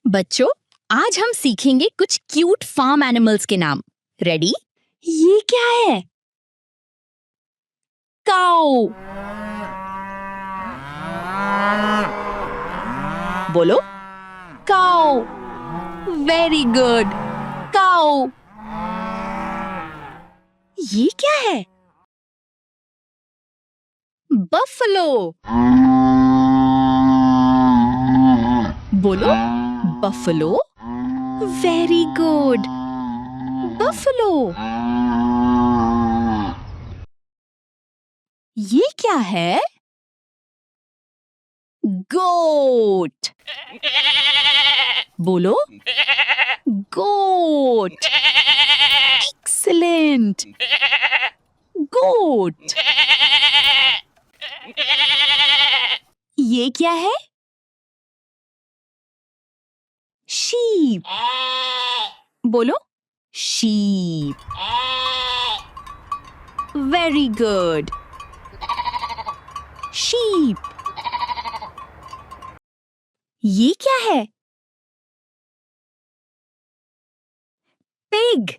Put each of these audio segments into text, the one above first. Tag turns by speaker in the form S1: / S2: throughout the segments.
S1: बच्चों, आज हम सीखेंगे कुछ क्यूट फार्म एनिमल्स के नाम। रेडी? ये क्या है? काऊ। बोलो, काऊ। वेरी गुड, काऊ। ये क्या है? बफलो। बोलो, बफलो। Very good, buffalo. ये क्या है? गोट। बोलो, गोट। एक्सीलेंट, गोट। ये क्या है? शीप। बोलो, शीप। Very good, sheep. ये क्या है? पिग।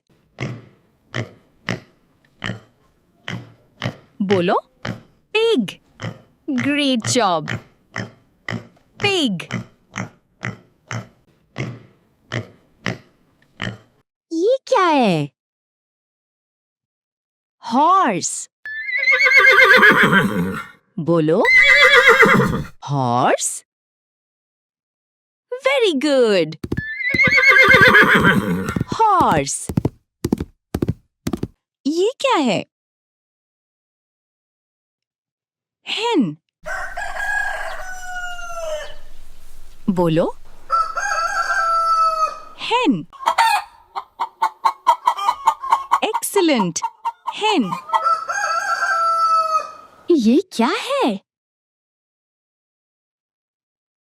S1: बोलो, पिग। Great job, pig. ये क्या है? हॉर्स। बोलो, हॉर्स। Very good, horse. ये क्या है? hen। बोलो, hen। Excellent, hen। ये क्या है?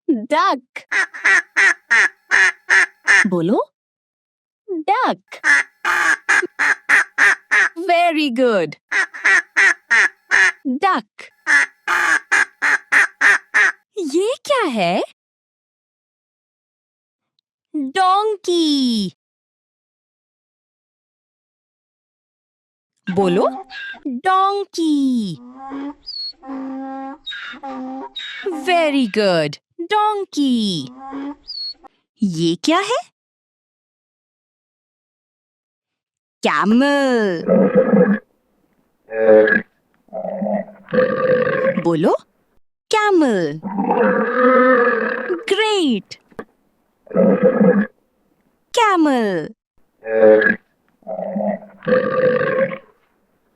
S1: डक। बोलो, डक। Very good, duck. ये क्या है? डोंकी। बोलो, डोंकी। Very good, donkey. ये क्या है? कैमल। बोलो, कैमल। Great, camel.